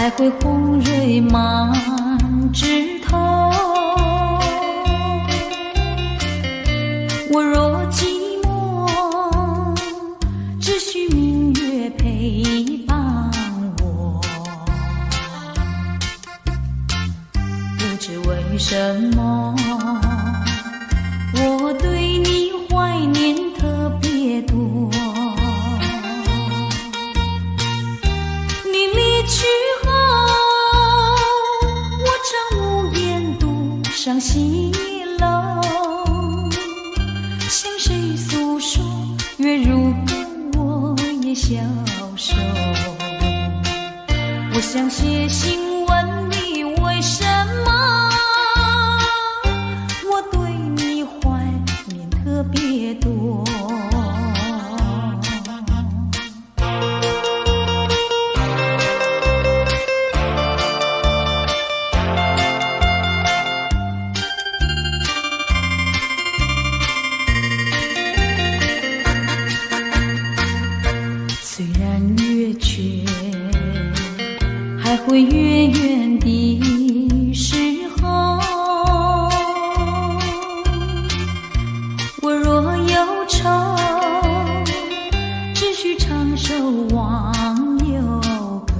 还会红蕊满枝头。我若寂寞，只需明月陪伴我。不知为什么，我对你怀念特别多。你离去后，我常无言独上西楼，向谁诉说？月如歌，我也消瘦。我想写信问你，为什么我对你怀念特别多。虽然月缺，还会远远的时候，我若忧愁，只需唱首忘忧歌。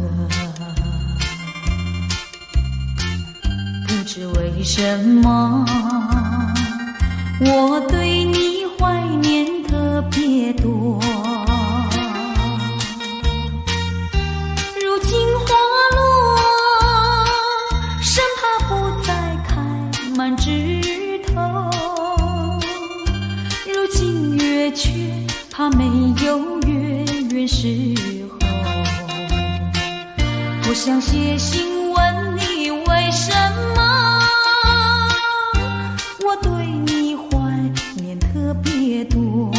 不知为什么，我对你怀念特别多。如今花落，生怕不再开满枝头。如今月缺，怕没有月圆时候。我想写信问你，为什么我对你怀念特别多。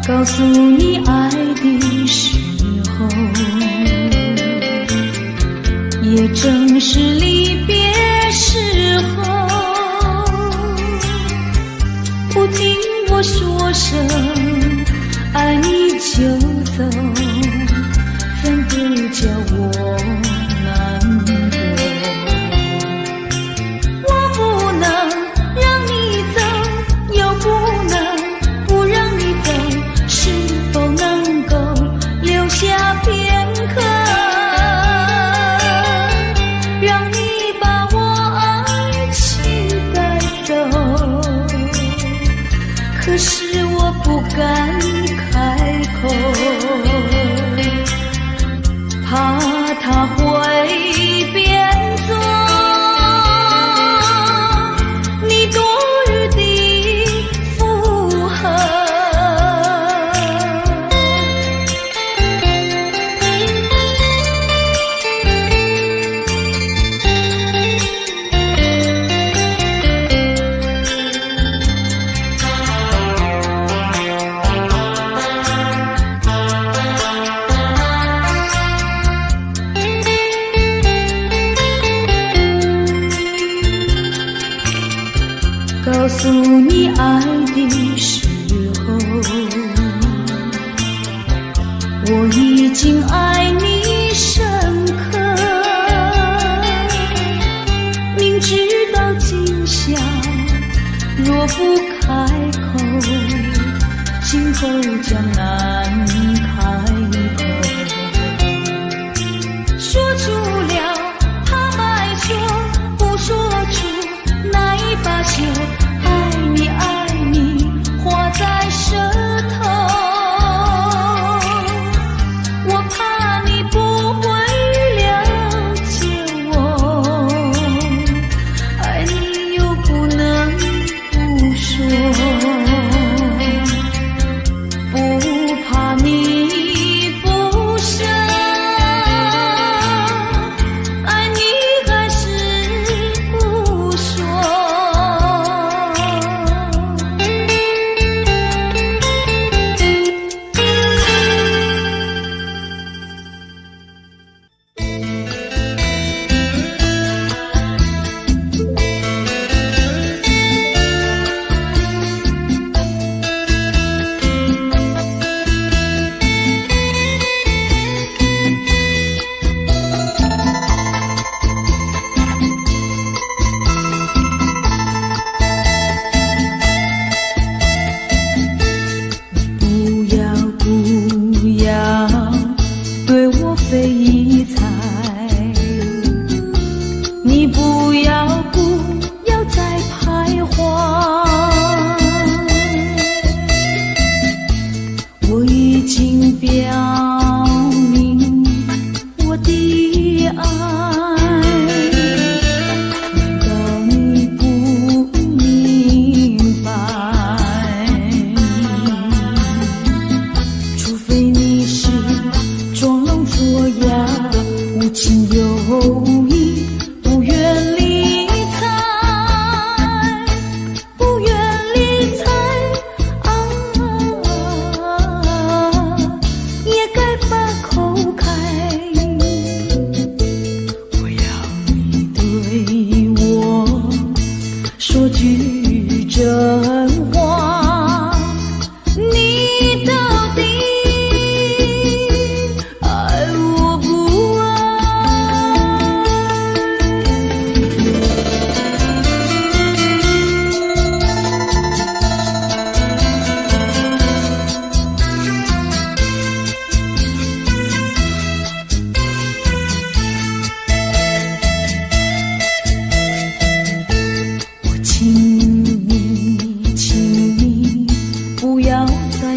告诉你爱的时候，也正是离别时候。不听我说声爱你就走，反而叫我难过。我不能让你走，又不能不让你走，是否能够留下片刻，让你把我爱情带走？可是我不敢开口，怕他会变作你多余的附和。告诉你爱的时候，我已经爱你深刻。明知道今宵若不开口，今后将难开口。说出了怕白说，不说出那一把酒。爱你爱你，画在舌头。我怕你不会了解我，爱你又不能不说。不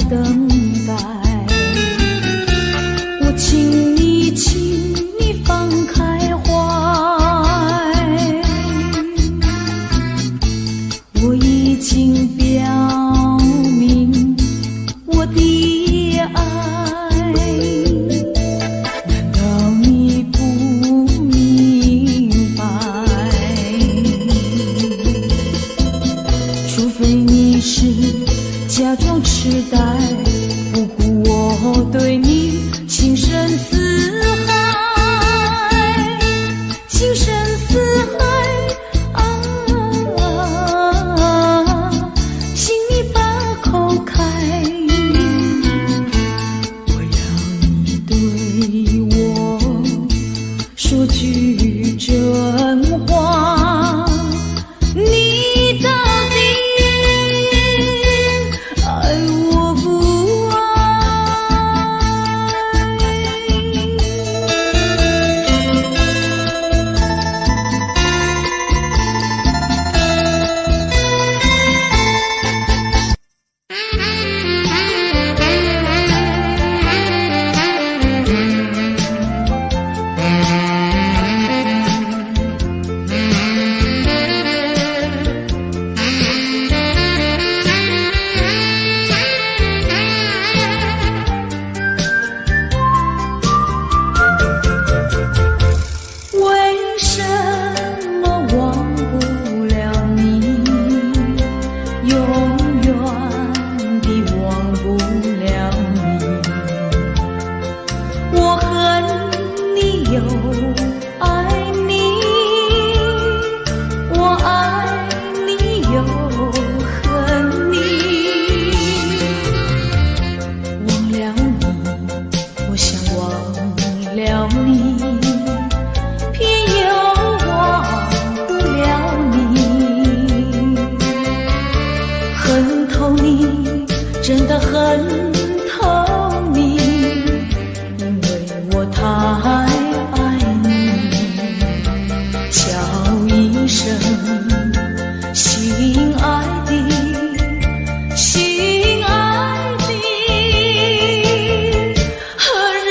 等待。我请你，请你放开怀，我已经表明我的爱，难道你不明白？除非你是假装痴呆，不顾我对你情深似海，情深似海啊，请你把口开，我要你对我说句真话，你到底爱我不爱？为什么忘不了你，永远地忘不了你？我恨你又爱你，我爱你又恨你。忘了你，我想忘了你，偏又忘不了你。恨透你，真的恨透你，因为我太爱你。叫一声心爱的，心爱的，何日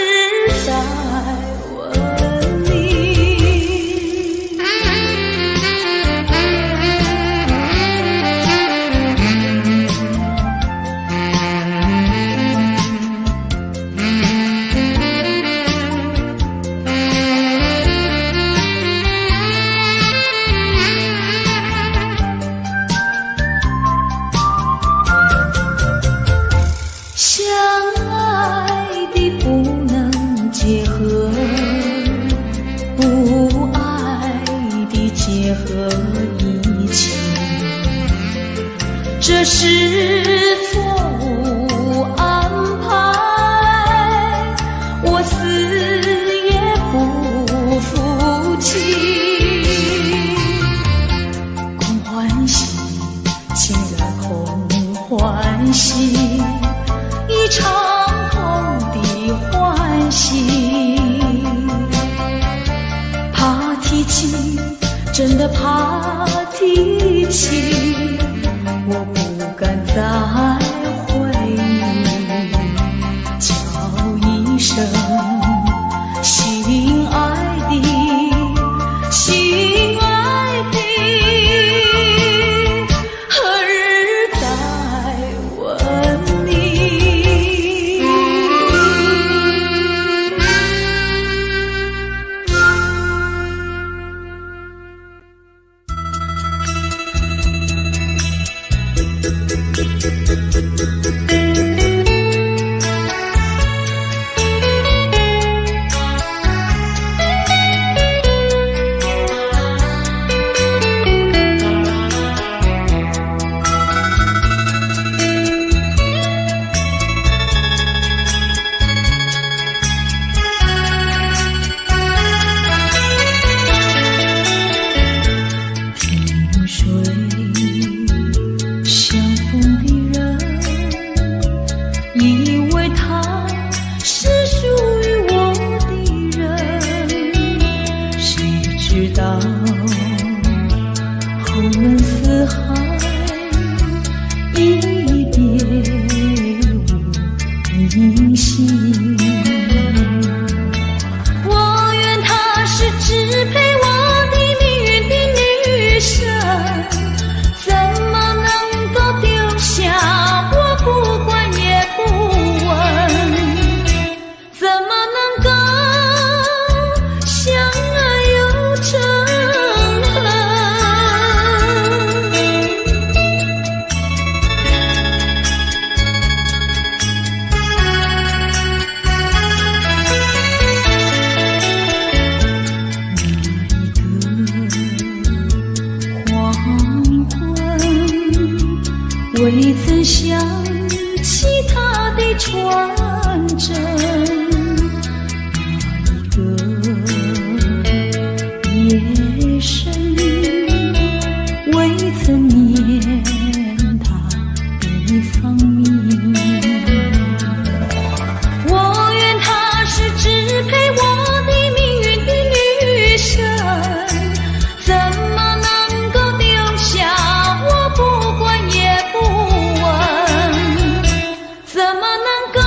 再问你？相爱的不能结合，不爱的结合一起，这是错误安排，我死也不服气。空欢喜，情愿空欢喜，一场空的欢喜。怕提起，真的怕提起，我不敢再回忆。叫一声心爱的，心爱的，何日再问你？未曾想起他的传真，那一个夜深，未曾念他的芳名。我愿她是支配我的命运的女神，怎么能够丢下我不管也不问？怎么能够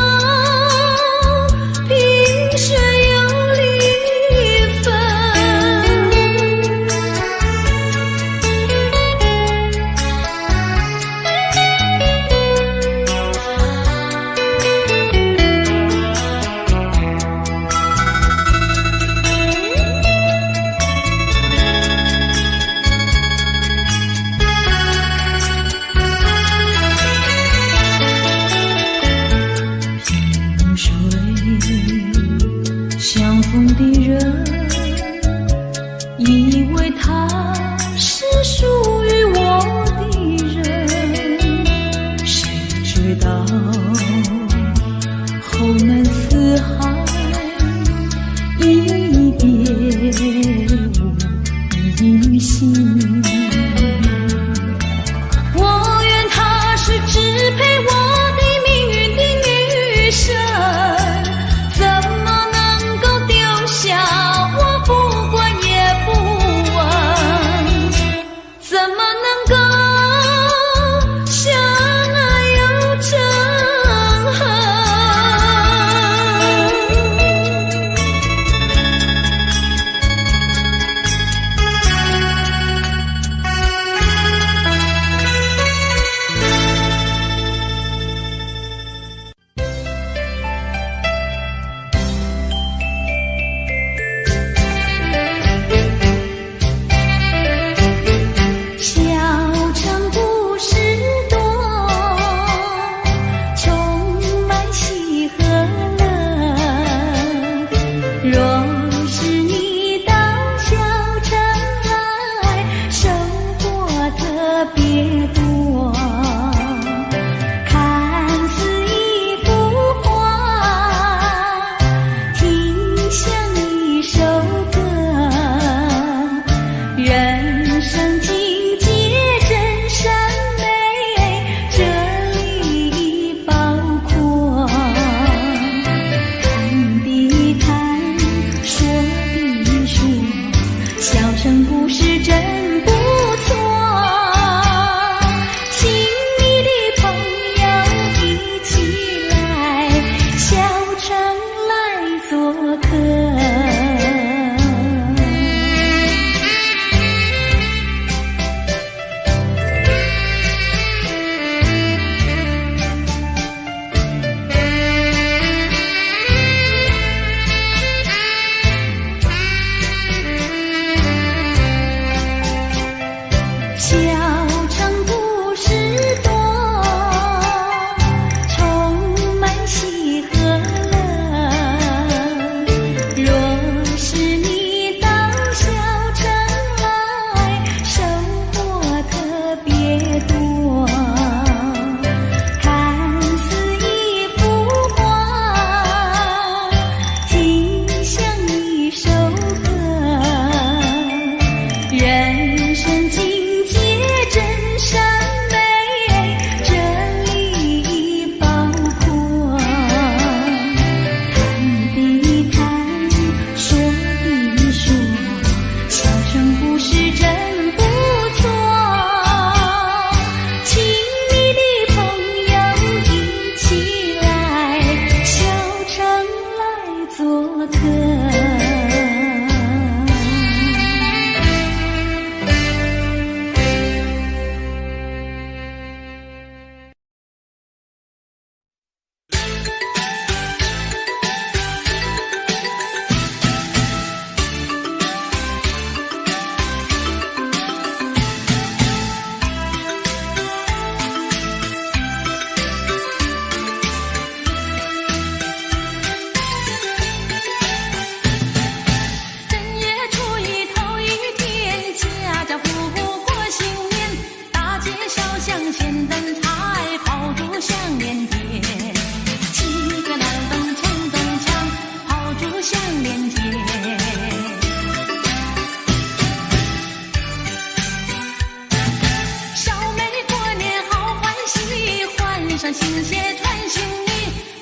上新鞋穿新衣，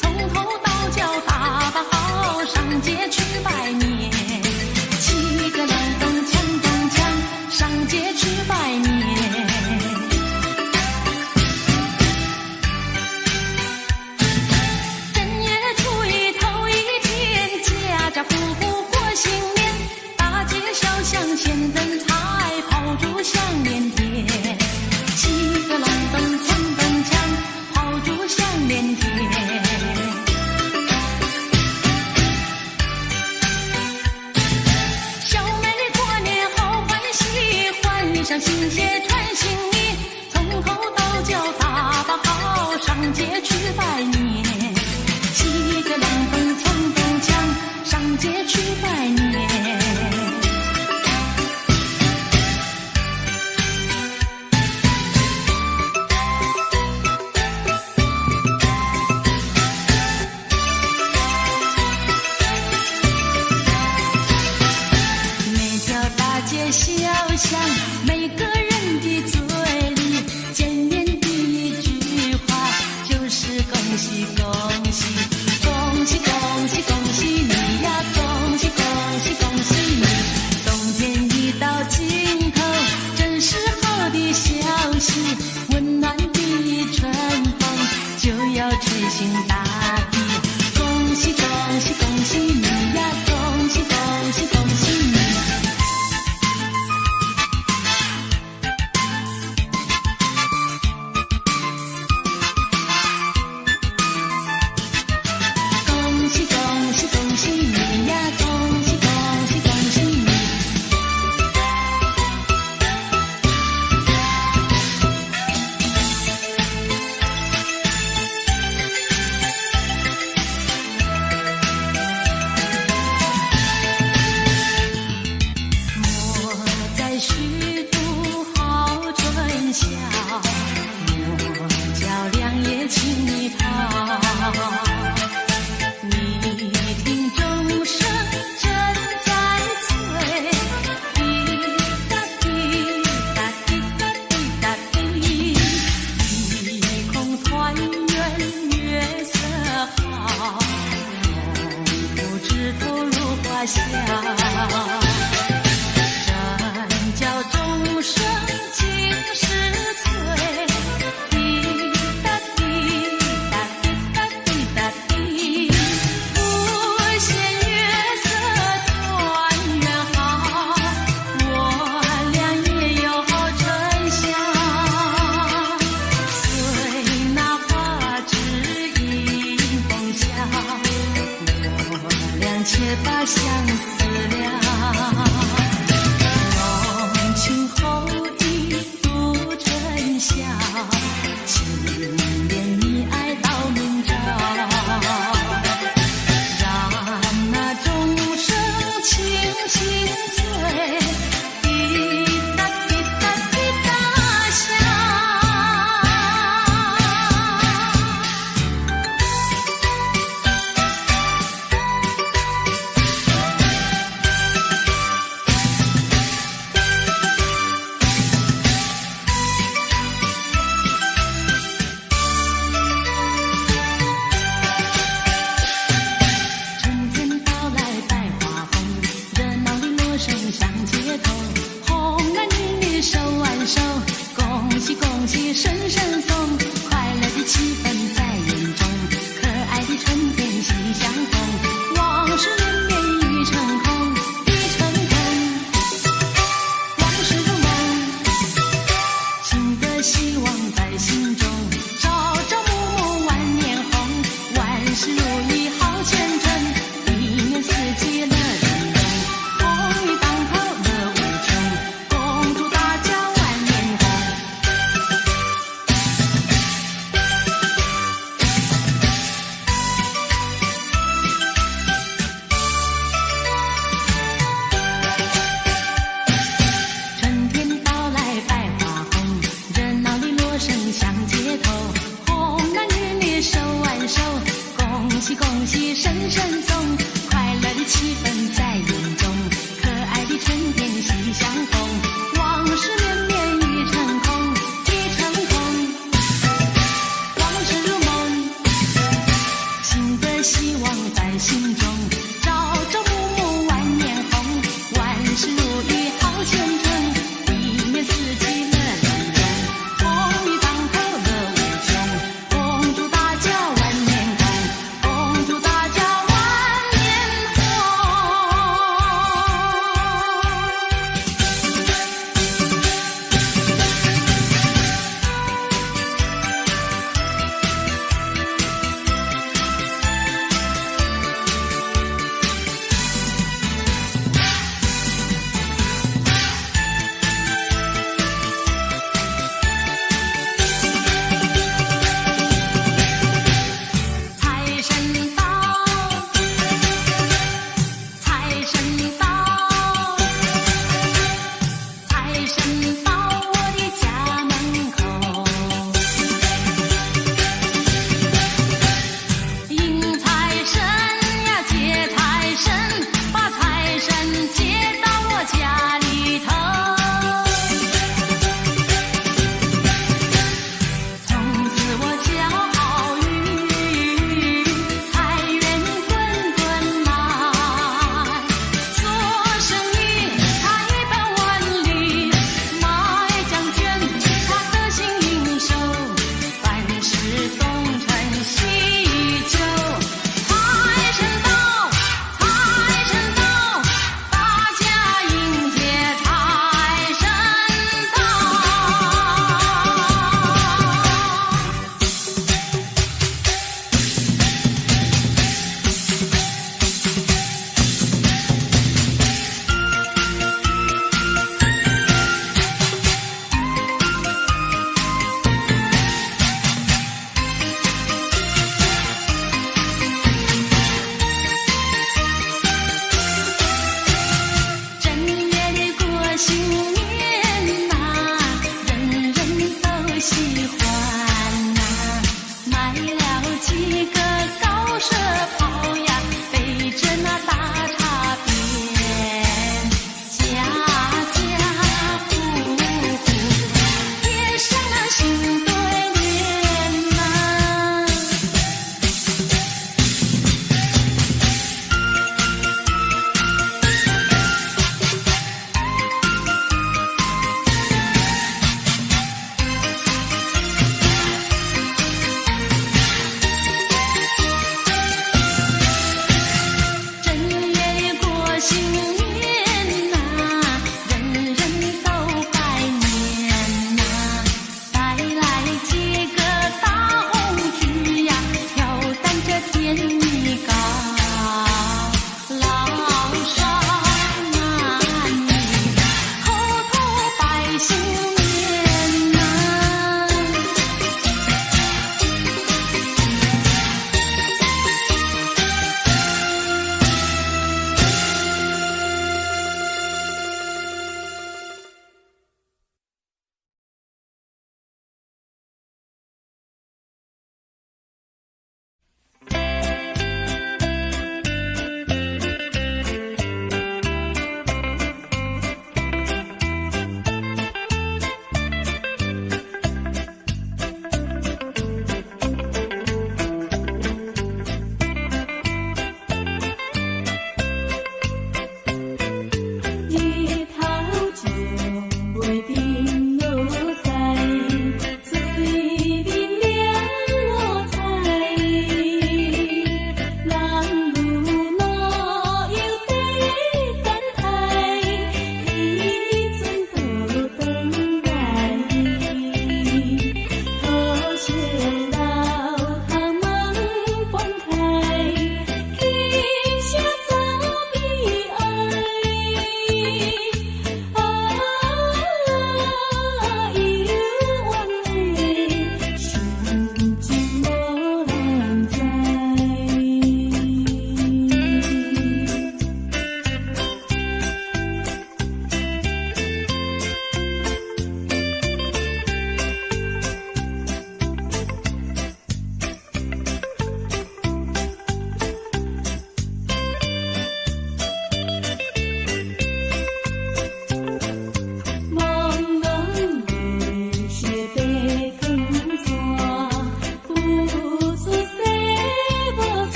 从头到脚打扮好，上街去拜年。七个亮灯锵锵锵，上街去拜年。正月初一头一天，家家户户过新年，大街小巷现灯彩，炮竹响连天。七个亮灯锵锵锵，炮竹响连天。小妹过年好欢喜，换上新鞋穿新衣，从头到脚打扮好，上街去拜年。七个亮灯锵锵锵，上街去拜年。小巷每个人的嘴里，见面第一句话就是恭喜恭喜，恭喜恭喜恭喜你呀，恭喜恭喜恭喜你。冬天一到尽头，真是好的消息，温暖的春风就要吹醒大地。恭喜恭喜恭喜你呀，恭喜恭喜恭喜你。往事绵绵一成空，一成空。往事如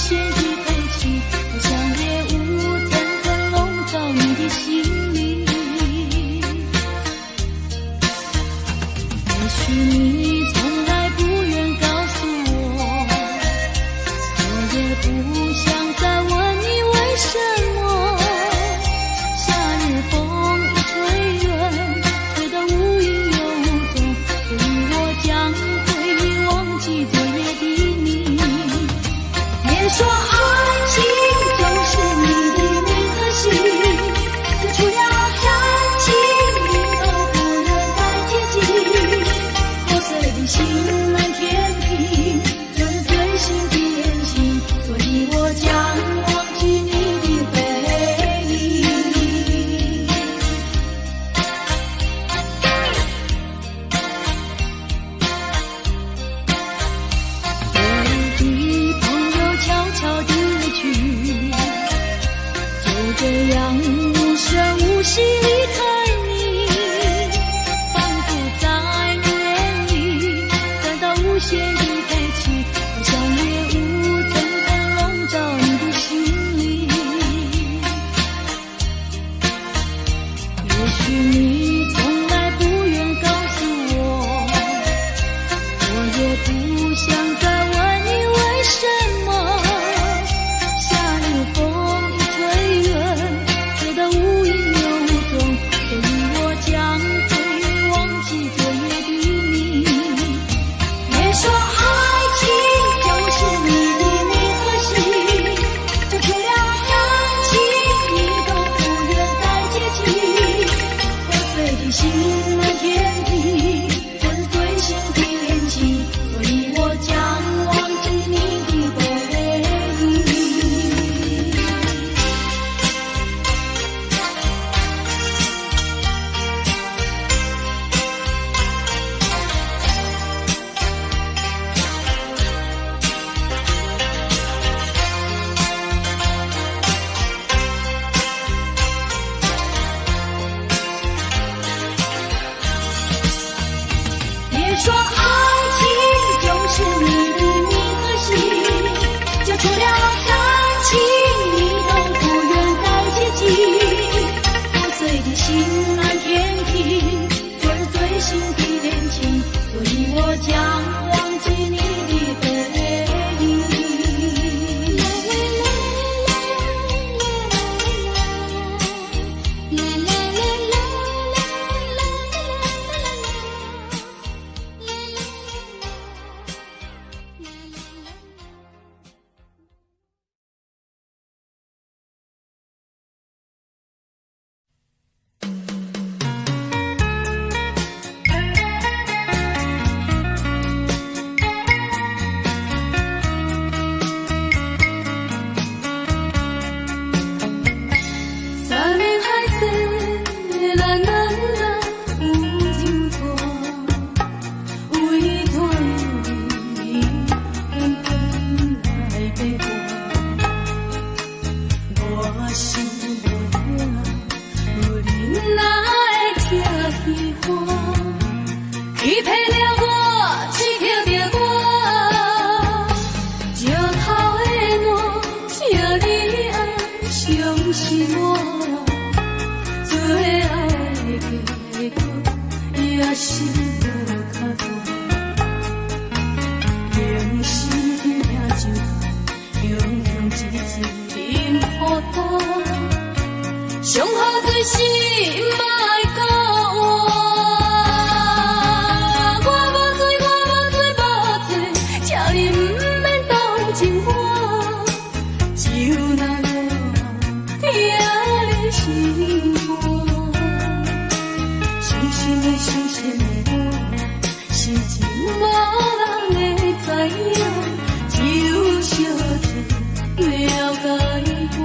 限的悲戚，好像夜雾层层笼罩你的心里。也许你从来不愿告诉我，我也不想再问你为什么。夏日风一吹远，吹得无影又无踪，所以我将会忘记昨夜的你。别说爱情就是你的名和姓，这除了感情你都不能再接近。破碎的心难填平，这是最新的恋情，所以我将忘记你的背影。我的朋友悄悄地离去，就这样无声无息离开你，仿佛在你眼里感到无限的悲戚，好像夜雾层层笼罩你的心里。也许你从来不愿告诉我，我也不想再问你为什么。夏日风一吹远，吹得无影又无踪，所以我将会忘记昨夜的你。别说爱情就是你的名和姓，这除了感情你都不愿再接近。破碎的心难填平，这是最新的恋情，所以我将忘记你的背影。别说爱情就是你的名和姓，就除了感情你都不愿再接近。破碎的心难填平，这是最新的恋情，所以我将忘记你的背影。三面海色蓝蓝蓝，有情带，有一段缘，远远来陪伴。我想无影，有人哪会听戏话？欺骗了我，欺骗着我，石头的暖，请你爱相信我。最爱的结果也是无较大，用心拼就用一次饮予干，上好最是莫讲我。我无醉，请你不免当真我，只有那我听你心肝。伤心的伤心的我，心情无人会知影，只有小姐了解我。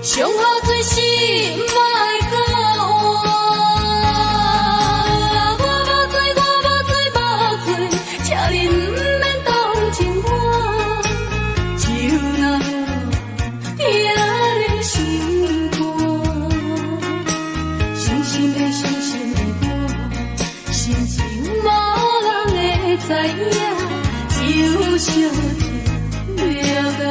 上好最心莫搁换。我无醉，我无醉，无醉，请你毋免同情我，只有那听你心肝，伤心的伤心的我，心情无人会知影，只有小天了解。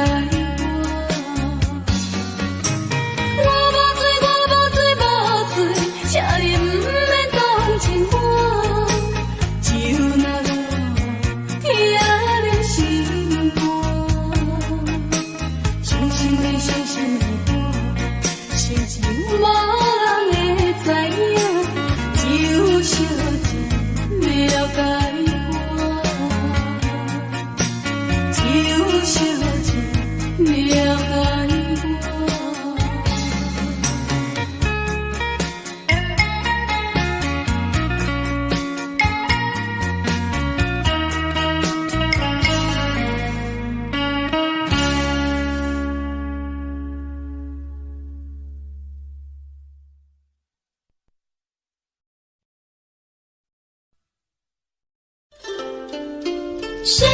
谁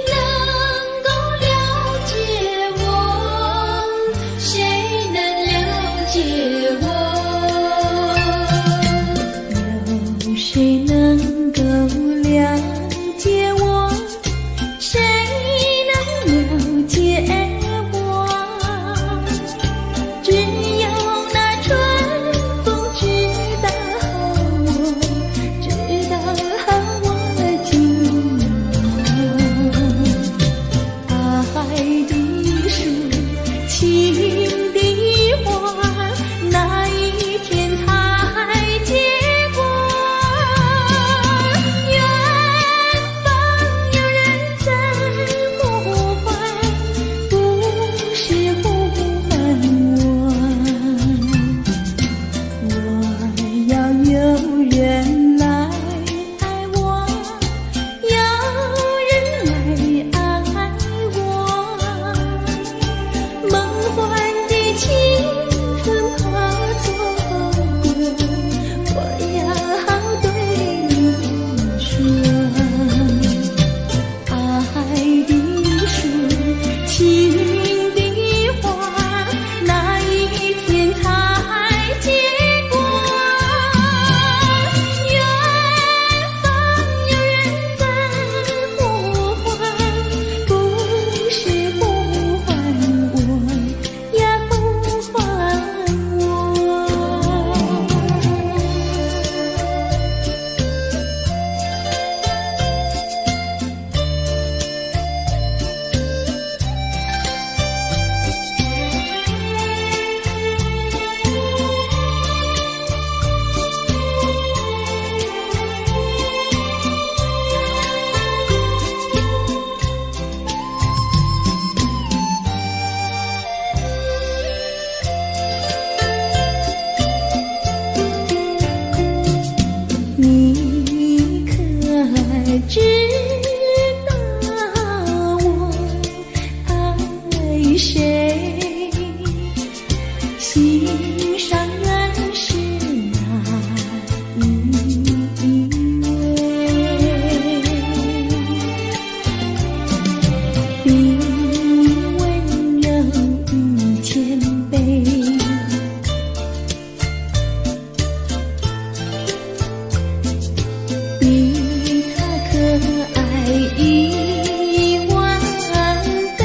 能够了解我？谁能了解我？有谁能够了解我？谁能了解我？只有那春风知道我，知道我今爱的树，情的花，哪一天才结果？远方有人在呼唤，不是呼唤我。我要有人来爱我，有人来爱我。梦幻的青春怕错过，我要对你说，爱的树，情的花，哪一天才结果？远方有人在呼唤，不是呼唤我，呀呼唤我。你可知道我爱谁？心上人是哪一位？比温柔与谦卑，比他可爱10000倍。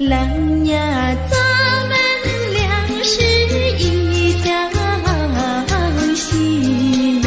郎呀，咱们俩是一条心。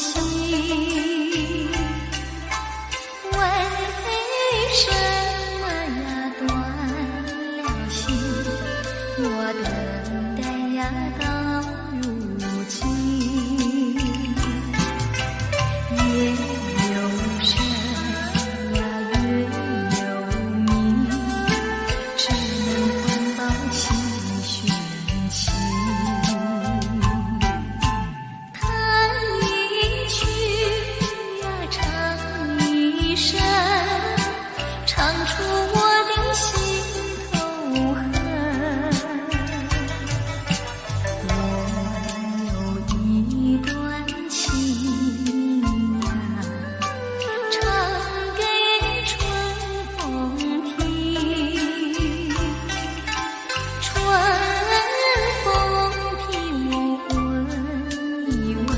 心，为什么呀断了心？我等待呀到如今，夜有深呀月有明，只能环抱心寻情。弹一曲呀唱一声，唱出我的心头恨。我有一段情呀，唱给春风听。春风听我问一问，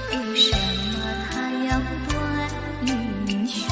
为什么它要断音讯？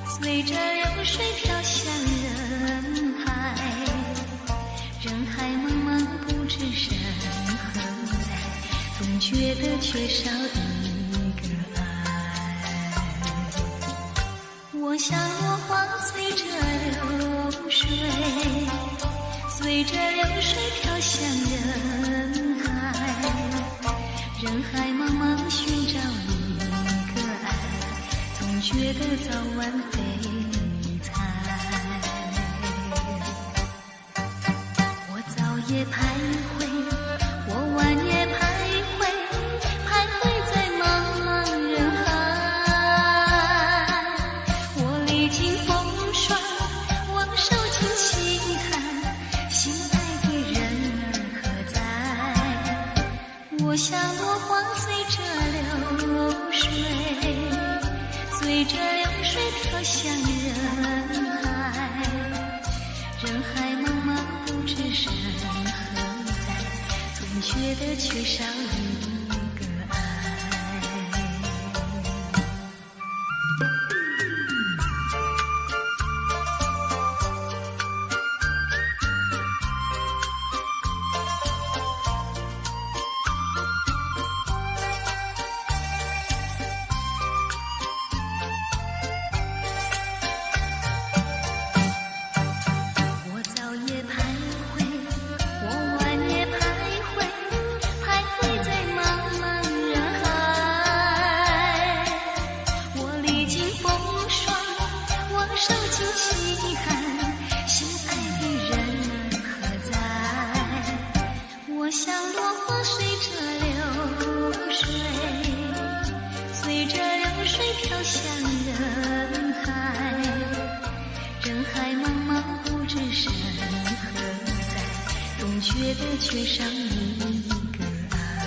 随着流水飘向人海，人海茫茫不知身何在，总觉得缺少一个爱。我像落花随着流水，随着流水飘向人海，人海茫茫寻找一个爱，总觉得早晚非猜。我早夜徘徊，我晚夜徘徊，徘徊在茫茫人海。我历经风霜，我受尽心寒，心爱的人儿何在？我像落花随着流水，随着流水飘向人海，人海茫茫不知身何在，总觉得缺少一个爱。我早夜徘徊，我晚夜徘徊，徘徊在缺少你一个爱。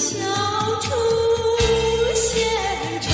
消除现成。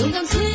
勇敢刺